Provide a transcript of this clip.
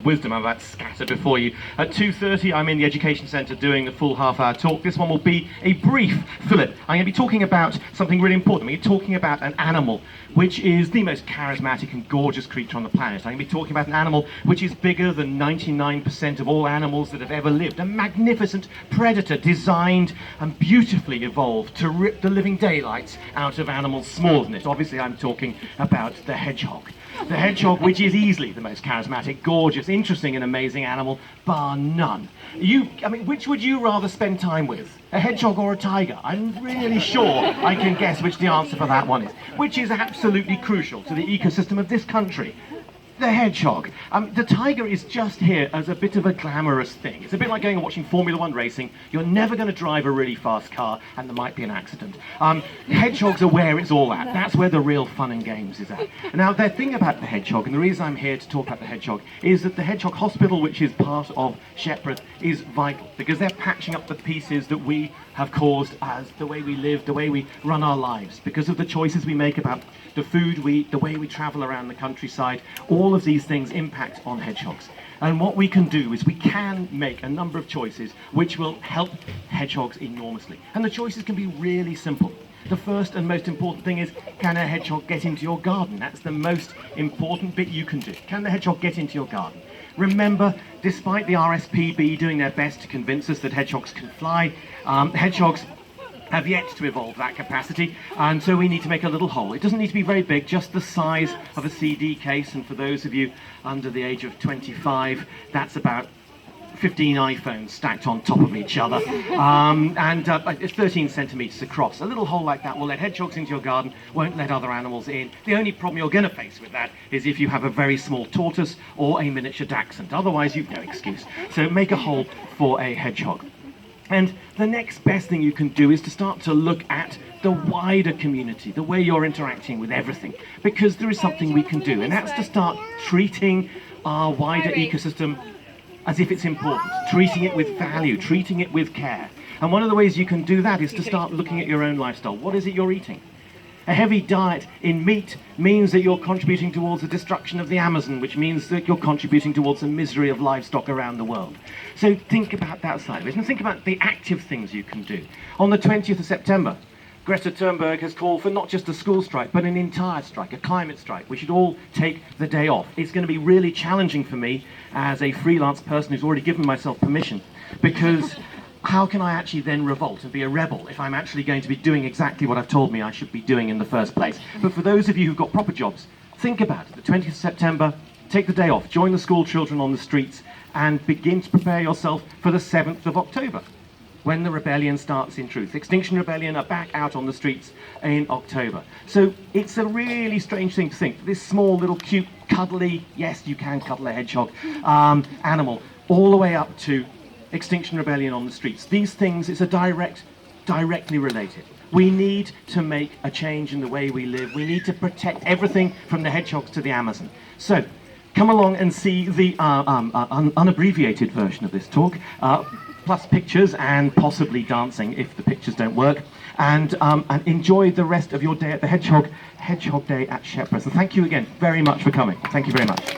wisdom I'm about to scatter before you. At 2:30, I'm in the Education Centre doing the full half-hour talk. This one will be a brief fillip. I'm going to be talking about something really important. I'm going to be talking about an animal which is the most charismatic and gorgeous creature on the planet. I'm going to be talking about an animal which is bigger than 99% of all animals that have ever lived. A magnificent predator designed and beautifully evolved to rip the living daylights out of animals smaller than it. Obviously, I'm talking about the hedgehog. The hedgehog, which is easily the most charismatic, gorgeous, interesting and amazing animal, bar none. Which would you rather spend time with? A hedgehog or a tiger? I'm really sure I can guess which the answer for that one is. Which is absolutely crucial to the ecosystem of this country. The hedgehog. The tiger is just here as a bit of a glamorous thing. It's a bit like going and watching Formula One racing. You're never going to drive a really fast car and there might be an accident. Hedgehogs are where it's all at. That's where the real fun and games is at. Now, the thing about the hedgehog, and the reason I'm here to talk about the hedgehog, is that the Hedgehog Hospital, which is part of Shepreth, is vital because they're patching up the pieces that we have caused as the way we live, the way we run our lives, because of the choices we make about the food we eat, the way we travel around the countryside. All of these things impact on hedgehogs. And what we can do is we can make a number of choices which will help hedgehogs enormously. And the choices can be really simple. The first and most important thing is, can a hedgehog get into your garden? That's the most important bit you can do. Can the hedgehog get into your garden? Remember, despite the RSPB doing their best to convince us that hedgehogs can fly, hedgehogs have yet to evolve that capacity, and so we need to make a little hole. It doesn't need to be very big, just the size of a CD case, and for those of you under the age of 25, that's about 15 iPhones stacked on top of each other, it's 13 centimetres across. A little hole like that will let hedgehogs into your garden, won't let other animals in. The only problem you're going to face with that is if you have a very small tortoise or a miniature dachshund. Otherwise, you've no excuse. So make a hole for a hedgehog. And the next best thing you can do is to start to look at the wider community, the way you're interacting with everything, because there is something we can do, and that's to start treating our wider ecosystem as if it's important, treating it with value, treating it with care. And one of the ways you can do that is to start looking at your own lifestyle. What is it you're eating? A heavy diet in meat means that you're contributing towards the destruction of the Amazon, which means that you're contributing towards the misery of livestock around the world. So think about that side of it, and think about the active things you can do. On the 20th of September, Greta Thunberg has called for not just a school strike, but an entire strike, a climate strike. We should all take the day off. It's going to be really challenging for me as a freelance person who's already given myself permission, because how can I actually then revolt and be a rebel if I'm actually going to be doing exactly what I've told me I should be doing in the first place? But for those of you who've got proper jobs, think about it. The 20th of September, take the day off, join the school children on the streets, and begin to prepare yourself for the 7th of October, when the rebellion starts in truth. Extinction Rebellion are back out on the streets in October. So it's a really strange thing to think, this small little cute, cuddly, yes, you can cuddle a hedgehog, animal, all the way up to Extinction Rebellion on the streets. These things, it's a directly related. We need to make a change in the way we live. We need to protect everything from the hedgehogs to the Amazon. So come along and see the unabbreviated version of this talk, plus pictures and possibly dancing if the pictures don't work, and enjoy the rest of your day at the Hedgehog Day at Shepreth. So thank you again very much for coming. Thank you very much.